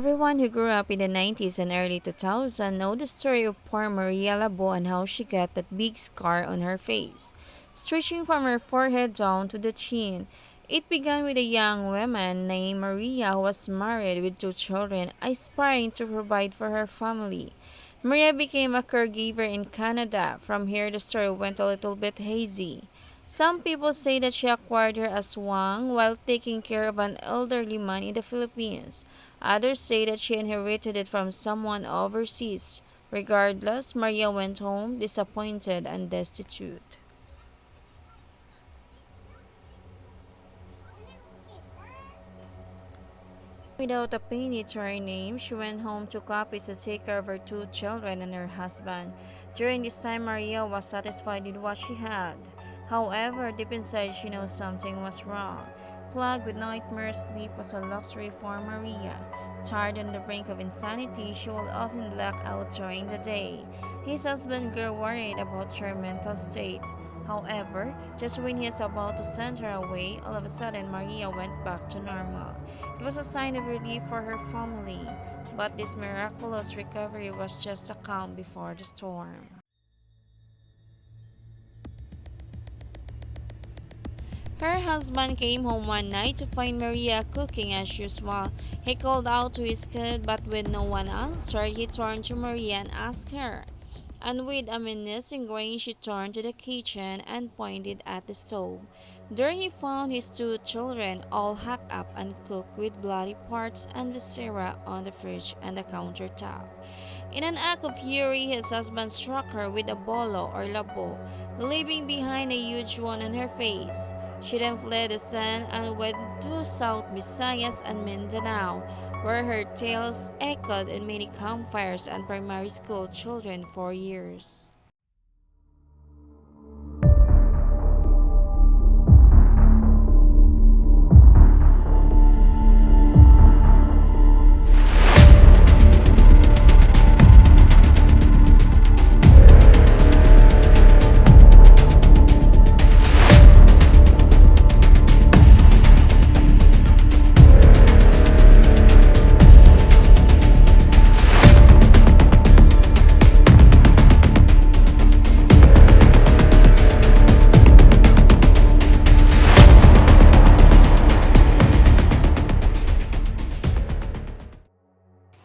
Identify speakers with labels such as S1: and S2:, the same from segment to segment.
S1: Everyone who grew up in the 90s and early 2000s know the story of poor Maria Labo and how she got that big scar on her face, stretching from her forehead down to the chin. It began with a young woman named Maria who was married with two children, aspiring to provide for her family. Maria became a caregiver in Canada. From here, the story went a little bit hazy. Some people say that she acquired her aswang while taking care of an elderly man in the Philippines. Others say that she inherited it from someone overseas. Regardless, Maria went home disappointed and destitute. Without a penny to her name, she went home to copies to take care of her two children and her husband. During this time, Maria was satisfied with what she had. However, deep inside, she knew something was wrong. Plagued with nightmare, sleep was a luxury for Maria. Tired on the brink of insanity, she would often black out during the day. His husband grew worried about her mental state. However, just when he is about to send her away, all of a sudden Maria went back to normal. It was a sign of relief for her family, but this miraculous recovery was just a calm before the storm. Her husband came home one night to find Maria cooking as usual. He called out to his kid, but with no one answered, he turned to Maria and asked her. And with a menacing grin, she turned to the kitchen and pointed at the stove. There he found his two children, all hacked up and cooked with bloody parts and viscera on the fridge and the countertop. In an act of fury, his husband struck her with a bolo or labo, leaving behind a huge wound on her face. She then fled the sun and went to South Visayas and Mindanao, where her tales echoed in many campfires and primary school children for years.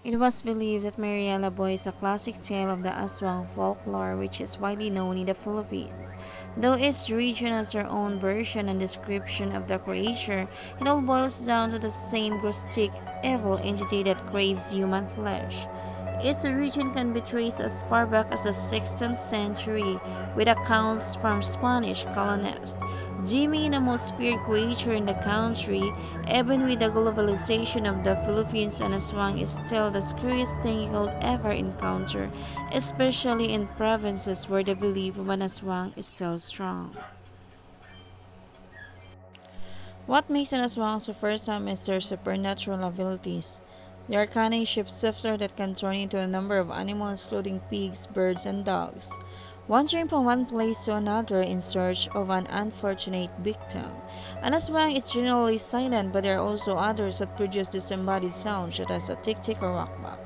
S1: It was believed that Maria Labo is a classic tale of the Aswang folklore which is widely known in the Philippines. Though each region has their own version and description of the creature, it all boils down to the same grotesque evil entity that craves human flesh. Its origin can be traced as far back as the 16th century, with accounts from Spanish colonists. GIMO, the most feared creature in the country, even with the globalization of the Philippines, an aswang is still the scariest thing you could ever encounter, especially in provinces where the belief of an aswang is still strong. What makes an aswang so fearsome is their supernatural abilities. They are cunning shapeshifter that can turn into a number of animals including pigs, birds, and dogs, wandering from one place to another in search of an unfortunate victim. An aswang is generally silent, but there are also others that produce disembodied sounds such as a tick-tick or rock-back.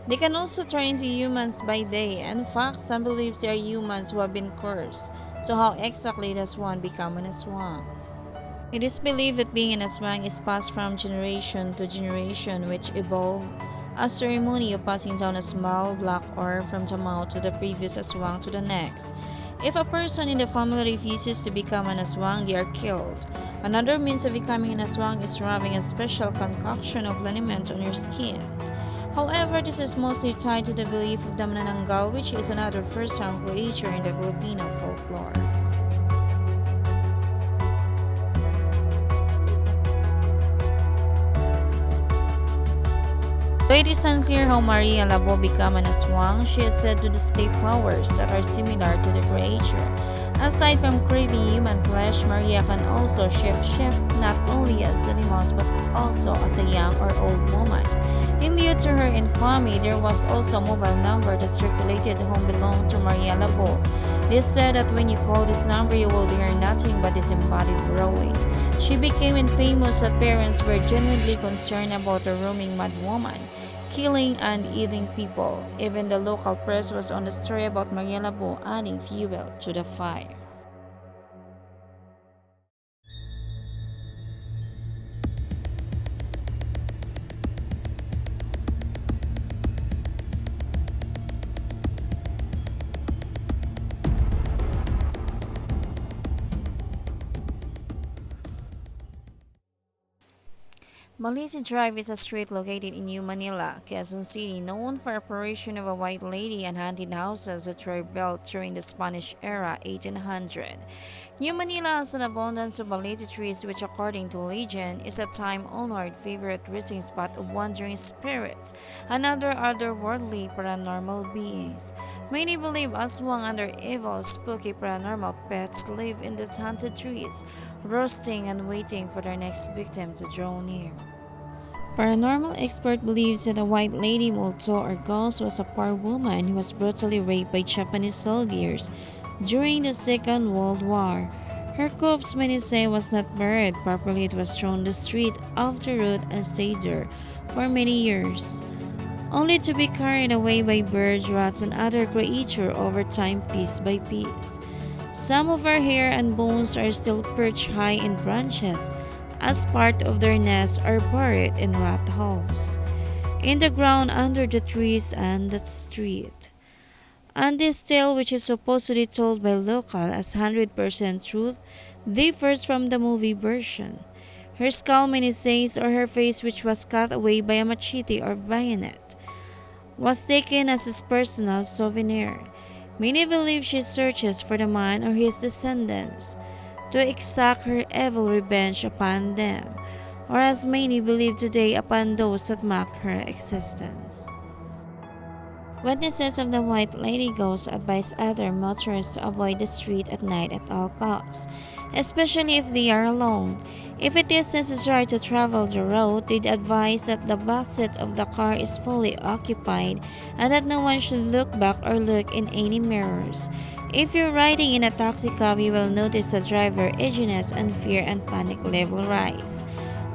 S1: They can also turn into humans by day. In fact, some believe they are humans who have been cursed. So how exactly does one become an aswang? It is believed that being an aswang is passed from generation to generation, which evolved a ceremony of passing down a small black orb from the mouth to the previous aswang to the next. If a person in the family refuses to become an aswang, they are killed. Another means of becoming an aswang is rubbing a special concoction of liniment on your skin. However, this is mostly tied to the belief of the manananggal, which is another first-time creature in the Filipino folklore. Though it is unclear how Maria Labo became an aswang, she is said to display powers that are similar to the creature. Aside from craving human flesh, Maria can also shift not only as animals but also as a young or old woman. In lieu to her infamy, there was also a mobile number that circulated home belonged to Maria LABO. It is said that when you call this number, you will hear nothing but disembodied growling. She became infamous that parents were genuinely concerned about a roaming mad woman, killing and eating people. Even the local press was on the story about Maria LABO, adding fuel to the fire. Balete Drive is a street located in New Manila, Quezon City, known for apparition of a white lady and haunted houses that were built during the Spanish era, 1800. New Manila has an abundance of balete trees which, according to legend, is a time-honored favorite resting spot of wandering spirits and other otherworldly paranormal beings. Many believe aswang and their evil, spooky paranormal pets live in these haunted trees, roasting and waiting for their next victim to draw near. Paranormal expert believes that a white lady Molto or ghost was a poor woman who was brutally raped by Japanese soldiers during the Second World War. Her corpse, many say, was not buried properly. It was thrown the street off the road and stayed there for many years, only to be carried away by birds, rats, and other creatures over time, piece by piece. Some of her hair and bones are still perched high in branches, as part of their nests are buried in rat holes in the ground under the trees and the street. And this tale, which is supposedly told by local as 100% truth, differs from the movie version. Her skull, many says, or her face, which was cut away by a machete or bayonet, was taken as his personal souvenir. Many believe she searches for the man or his descendants to exact her evil revenge upon them, or as many believe today upon those that mock her existence. Witnesses of the White Lady Ghost advise other motorists to avoid the street at night at all costs, especially if they are alone. If it is necessary to travel the road, they advise that the back seat of the car is fully occupied and that no one should look back or look in any mirrors. If you're riding in a taxi cab, you will notice the driver edginess and fear and panic level rise.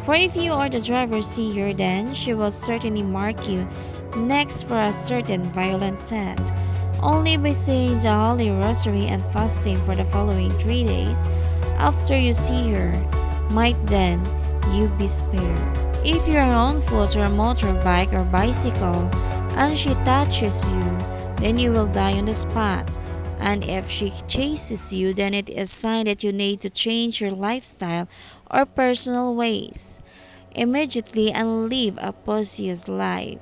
S1: For if you or the driver see her, then she will certainly mark you next for a certain violent death. Only by saying the Holy Rosary and fasting for the following 3 days after you see her might then you be spared. If you are on foot or a motorbike or bicycle and she touches you, then you will die on the spot. And if she chases you, then it is a sign that you need to change your lifestyle or personal ways immediately and live a pious life.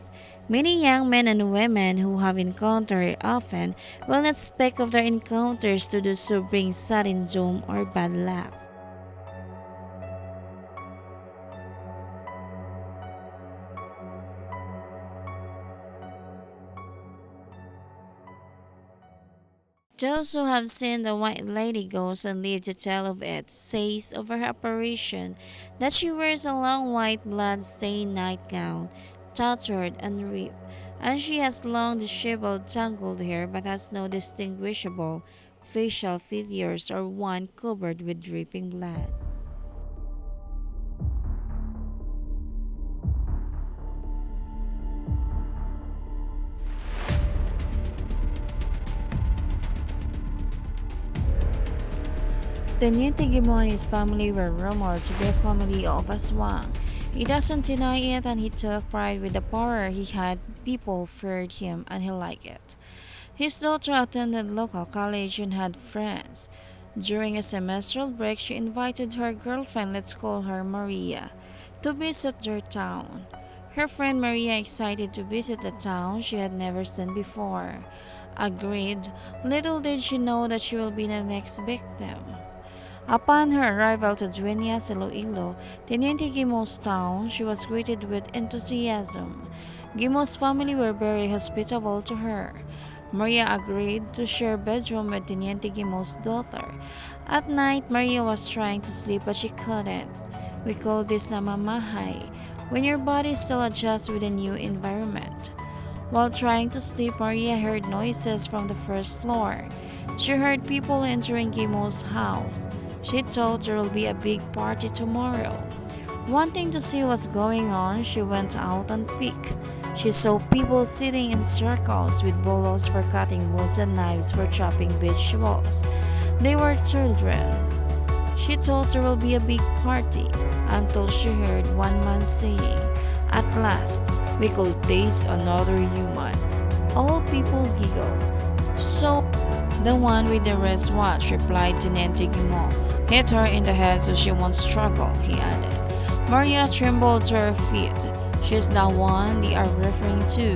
S1: Many young men and women who have encountered her often will not speak of their encounters to do so bring sudden doom or bad luck. Those who have seen the White Lady Ghost and live to tell of it says of her apparition that she wears a long white blood-stained nightgown, tattered and ripped, and she has long disheveled tangled hair but has no distinguishable facial features or one covered with dripping blood. Teniente GIMO and his family were rumored to be a family of aswang. He doesn't deny it and he took pride with the power he had. People feared him and he liked it. His daughter attended local college and had friends. During a semestral break, she invited her girlfriend, let's call her Maria, to visit their town. Her friend Maria, excited to visit the town she had never seen before, agreed. Little did she know that she will be the next victim. Upon her arrival to Dueñas, Iloilo, Teniente Gimo's town, she was greeted with enthusiasm. Gimo's family were very hospitable to her. Maria agreed to share a bedroom with Teniente Gimo's daughter. At night, Maria was trying to sleep but she couldn't. We call this namamahay, when your body still adjusts with a new environment. While trying to sleep, Maria heard noises from the first floor. She heard people entering GIMO's house. She thought there will be a big party tomorrow. Wanting to see what's going on, she went out on peek. She saw people sitting in circles with bolos for cutting woods and knives for chopping vegetables. They were children. She thought there will be a big party until she heard one man saying, "At last, we could taste another human." All people giggled. So, the one with the wristwatch replied, "Teniente GIMO. Hit her in the head so she won't struggle," he added. Maria trembled to her feet. She's the one they are referring to.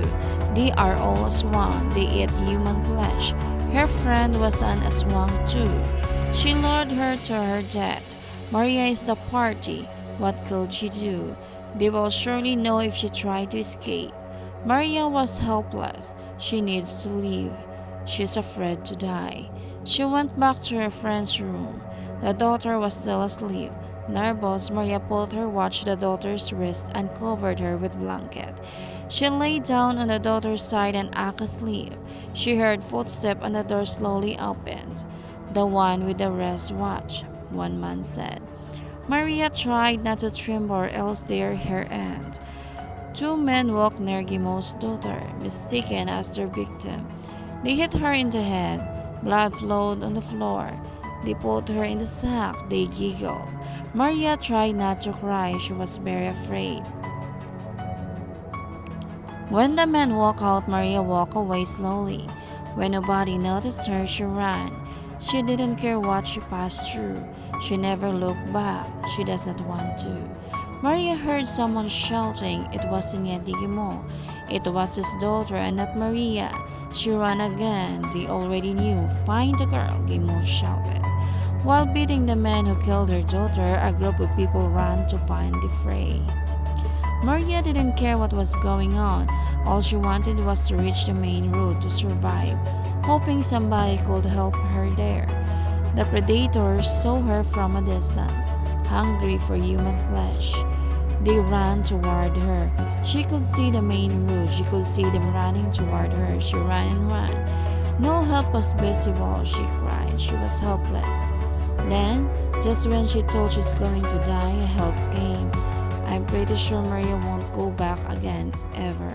S1: They are all aswang. They eat human flesh. Her friend was an aswang too. She lured her to her death. Maria is the party. What could she do? They will surely know if she tried to escape. Maria was helpless. She needs to leave. She's afraid to die. She went back to her friend's room. The daughter was still asleep. Nervous, Maria pulled her watch to the daughter's wrist and covered her with blanket. She lay down on the daughter's side and acted asleep. She heard footsteps and the door slowly opened. "The one with the wristwatch," one man said. Maria tried not to tremble or else tear her end. Two men walked near GIMO's daughter, mistaken as their victim. They hit her in the head. Blood flowed on the floor. They put her in the sack. They giggled. Maria tried not to cry. She was very afraid. When the men walked out, Maria walked away slowly. When nobody noticed her, she ran. She didn't care what she passed through. She never looked back. She does not want to. Maria heard someone shouting. It was Teniente GIMO. It was his daughter and not Maria. She ran again. They already knew. "Find the girl," GIMO shouted. While beating the man who killed her daughter, a group of people ran to find the fray. Maria didn't care what was going on. All she wanted was to reach the main road to survive, hoping somebody could help her there. The predators saw her from a distance, hungry for human flesh. They ran toward her. She could see the main road. She could see them running toward her. She ran and ran. No help was visible, she cried. She was helpless. Then, just when she thought she's going to die, help came. I'm pretty sure Maria won't go back again, ever.